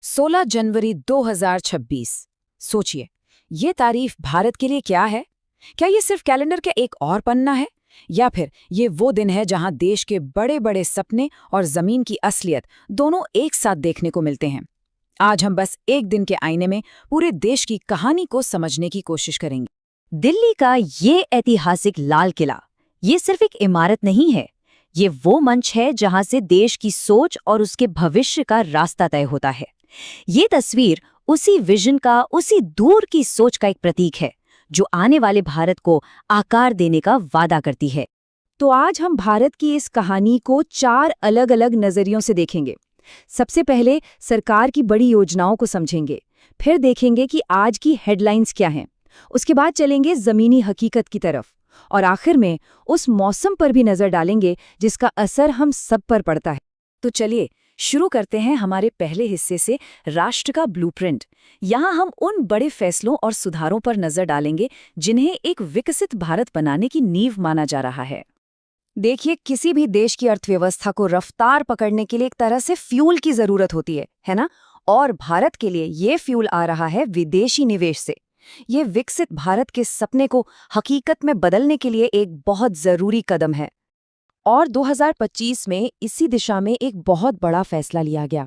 16 जनवरी 2026। सोचिए, ये तारीख भारत के लिए क्या है? क्या ये सिर्फ कैलेंडर का एक और पन्ना है, या फिर ये वो दिन है जहां देश के बड़े बड़े सपने और जमीन की असलियत दोनों एक साथ देखने को मिलते हैं? आज हम बस एक दिन के आईने में पूरे देश की कहानी को समझने की कोशिश करेंगे। दिल्ली का ये ऐतिहासिक लाल किला, ये सिर्फ एक इमारत नहीं है। ये वो मंच है जहां से देश की सोच और उसके भविष्य का रास्ता तय होता है। ये तस्वीर उसी विजन का, उसी दूर की सोच का एक प्रतीक है जो आने वाले भारत को आकार देने का वादा करती है। तो आज हम भारत की इस कहानी को 4 अलग अलग नजरियों से देखेंगे। सबसे पहले सरकार की बड़ी योजनाओं को समझेंगे, फिर देखेंगे कि आज की हेडलाइंस क्या हैं, उसके बाद चलेंगे जमीनी हकीकत की तरफ, और आखिर में उस मौसम पर भी नजर डालेंगे जिसका असर हम सब पर पड़ता है। तो चलिए शुरू करते हैं हमारे पहले हिस्से से, राष्ट्र का ब्लूप्रिंट। यहाँ हम उन बड़े फैसलों और सुधारों पर नजर डालेंगे जिन्हें एक विकसित भारत बनाने की नींव माना जा रहा है। देखिए, किसी भी देश की अर्थव्यवस्था को रफ्तार पकड़ने के लिए एक तरह से फ्यूल की जरूरत होती है ना? और भारत के लिए ये फ्यूल आ रहा है विदेशी निवेश से। ये विकसित भारत के सपने को हकीकत में बदलने के लिए एक बहुत जरूरी कदम है। और 2025 में इसी दिशा में एक बहुत बड़ा फैसला लिया गया।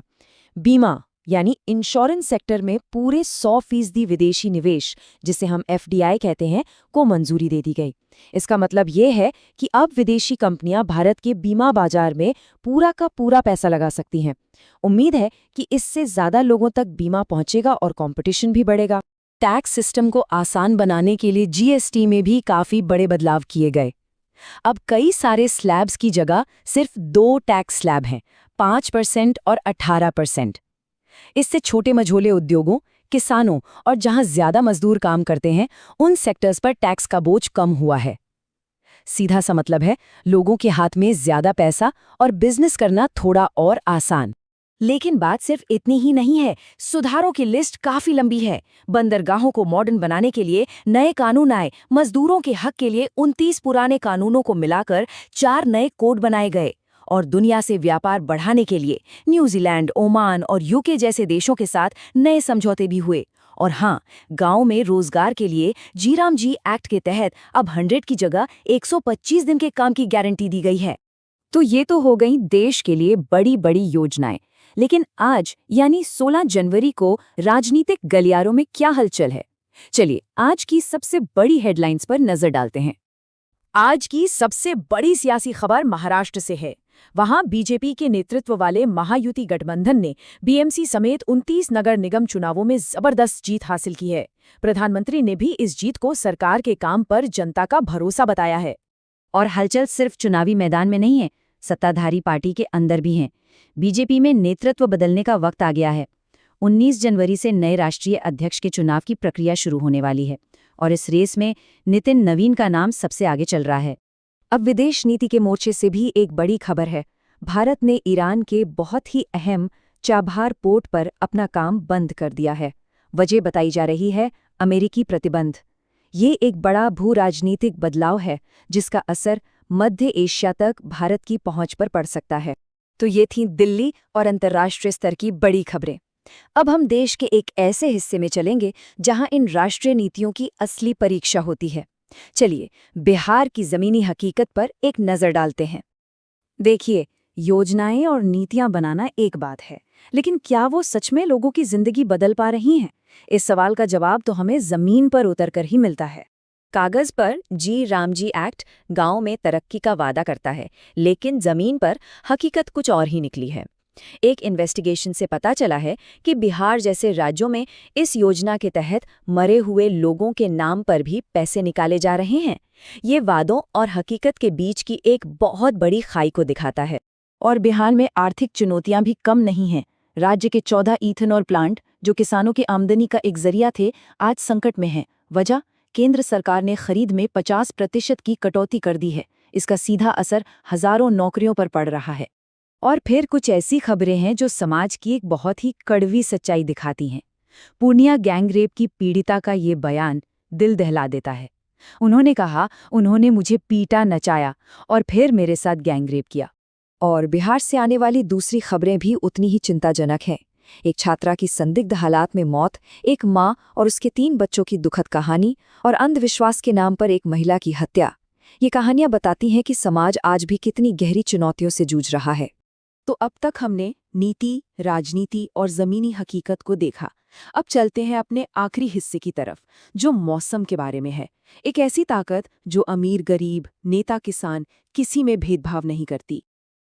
बीमा यानी इंश्योरेंस सेक्टर में पूरे 100% विदेशी निवेश, जिसे हम FDI कहते हैं, को मंजूरी दे दी गई। इसका मतलब ये है कि अब विदेशी कंपनियां भारत के बीमा बाजार में पूरा का पूरा पैसा लगा सकती हैं। उम्मीद है कि इससे ज्यादा लोगों तक बीमा पहुंचेगा और कंपटीशन भी बढ़ेगा। टैक्स सिस्टम को आसान बनाने के लिए GST में भी काफी बड़े बदलाव किए गए। अब कई सारे स्लैब्स की जगह सिर्फ 2 टैक्स स्लैब हैं, 5% और 18%। इससे छोटे मझोले उद्योगों, किसानों और जहां ज्यादा मजदूर काम करते हैं, उन सेक्टर्स पर टैक्स का बोझ कम हुआ है। सीधा सा मतलब है, लोगों के हाथ में ज्यादा पैसा और बिजनेस करना थोड़ा और आसान। लेकिन बात सिर्फ इतनी ही नहीं है, सुधारों की लिस्ट काफी लंबी है। बंदरगाहों को मॉडर्न बनाने के लिए नए कानून आए, मजदूरों के हक के लिए 29 पुराने कानूनों को मिलाकर 4 नए कोड बनाए गए, और दुनिया से व्यापार बढ़ाने के लिए न्यूजीलैंड, ओमान और UK जैसे देशों के साथ नए समझौते भी हुए। और हाँ, गांव में रोजगार के लिए जीरामजी एक्ट के तहत अब 100 की जगह 125 दिन के काम की गारंटी दी गई है। तो ये तो हो गई देश के लिए बड़ी बड़ी योजनाएं। लेकिन आज यानी 16 जनवरी को राजनीतिक गलियारों में क्या हलचल है? चलिए आज की सबसे बड़ी हेडलाइंस पर नजर डालते हैं। आज की सबसे बड़ी सियासी खबर महाराष्ट्र से है। वहां BJP के नेतृत्व वाले महायुति गठबंधन ने BMC समेत 29 नगर निगम चुनावों में जबरदस्त जीत हासिल की है। प्रधानमंत्री ने भी इस जीत को सरकार के काम पर जनता का भरोसा बताया है। और हलचल सिर्फ चुनावी मैदान में नहीं है, सत्ताधारी पार्टी के अंदर भी हैं। BJP में नेतृत्व बदलने का वक्त आ गया है। 19 जनवरी से नए राष्ट्रीय अध्यक्ष के चुनाव की प्रक्रिया शुरू होने वाली है, और इस रेस में नितिन नवीन का नाम सबसे आगे चल रहा है। अब विदेश नीति के मोर्चे से भी एक बड़ी खबर है। भारत ने ईरान के बहुत ही अहम चाबहार पोर्ट पर अपना काम बंद कर दिया है। वजह बताई जा रही है अमेरिकी प्रतिबंध। ये एक बड़ा भू राजनीतिक बदलाव है जिसका असर मध्य एशिया तक भारत की पहुंच पर पड़ सकता है। तो ये थी दिल्ली और अंतर्राष्ट्रीय स्तर की बड़ी खबरें। अब हम देश के एक ऐसे हिस्से में चलेंगे जहां इन राष्ट्रीय नीतियों की असली परीक्षा होती है। चलिए बिहार की जमीनी हकीकत पर एक नजर डालते हैं। देखिए, योजनाएं और नीतियां बनाना एक बात है, लेकिन क्या वो सच में लोगों की जिंदगी बदल पा रही हैं? इस सवाल का जवाब तो हमें जमीन पर उतरकर ही मिलता है। कागज पर रामजी एक्ट गांव में तरक्की का वादा करता है, लेकिन जमीन पर हकीकत कुछ और ही निकली है। एक इन्वेस्टिगेशन से पता चला है कि बिहार जैसे राज्यों में इस योजना के तहत मरे हुए लोगों के नाम पर भी पैसे निकाले जा रहे हैं। ये वादों और हकीकत के बीच की एक बहुत बड़ी खाई को दिखाता है। और बिहार में आर्थिक चुनौतियां भी कम नहीं हैं। राज्य के 14 इथेनॉल प्लांट, जो किसानों की आमदनी का एक जरिया थे, आज संकट में हैं। वजह, केंद्र सरकार ने खरीद में 50% की कटौती कर दी है। इसका सीधा असर हजारों नौकरियों पर पड़ रहा है। और फिर कुछ ऐसी खबरें हैं जो समाज की एक बहुत ही कड़वी सच्चाई दिखाती हैं। पूर्णिया गैंगरेप की पीड़िता का ये बयान दिल दहला देता है। उन्होंने कहा, उन्होंने मुझे पीटा, नचाया और फिर मेरे साथ गैंगरेप किया। और बिहार से आने वाली दूसरी खबरें भी उतनी ही चिंताजनक हैं। एक छात्रा की संदिग्ध हालात में मौत, एक माँ और उसके 3 बच्चों की दुखद कहानी और अंधविश्वास के नाम पर एक महिला की हत्या। ये कहानियां बताती हैं कि समाज आज भी कितनी गहरी चुनौतियों से जूझ रहा है। तो अब तक हमने नीति, राजनीति और जमीनी हकीकत को देखा। अब चलते हैं अपने आखिरी हिस्से की तरफ, जो मौसम के बारे में है। एक ऐसी ताकत जो अमीर गरीब, नेता किसान, किसी में भेदभाव नहीं करती।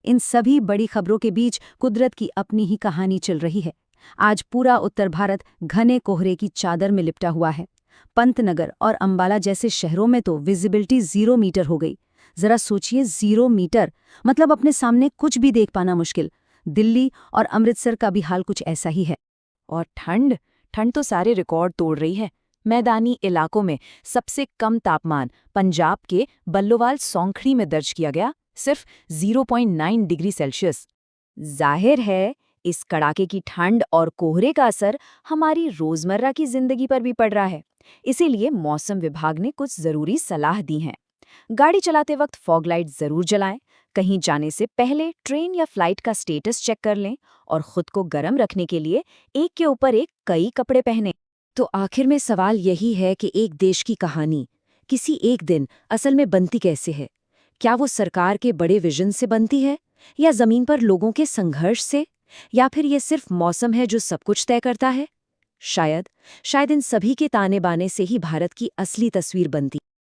इन सभी बड़ी खबरों के बीच कुदरत की अपनी ही कहानी चल रही है। आज पूरा उत्तर भारत घने कोहरे की चादर में लिपटा हुआ है। पंतनगर और अंबाला जैसे शहरों में तो विजिबिलिटी 0 मीटर हो गई। जरा सोचिए, 0 मीटर मतलब अपने सामने कुछ भी देख पाना मुश्किल। दिल्ली और अमृतसर का भी हाल कुछ ऐसा ही है। और ठंड तो सारे रिकॉर्ड तोड़ रही है। मैदानी इलाकों में सबसे कम तापमान पंजाब के बल्लोवाल सौंखड़ी में दर्ज किया गया, सिर्फ 0.9 डिग्री सेल्सियस। जाहिर है, इस कड़ाके की ठंड और कोहरे का असर हमारी रोजमर्रा की जिंदगी पर भी पड़ रहा है। इसीलिए मौसम विभाग ने कुछ जरूरी सलाह दी है। गाड़ी चलाते वक्त फॉग लाइट जरूर जलाएं, कहीं जाने से पहले ट्रेन या फ्लाइट का स्टेटस चेक कर लें और खुद को गर्म रखने के लिए एक के ऊपर एक कई कपड़े पहनें। तो आखिर में सवाल यही है कि एक देश की कहानी किसी एक दिन असल में बनती कैसे है? क्या वो सरकार के बड़े विजन से बनती है, या जमीन पर लोगों के संघर्ष से, या फिर ये सिर्फ मौसम है जो सब कुछ तय करता है? शायद इन सभी के ताने बाने से ही भारत की असली तस्वीर बनती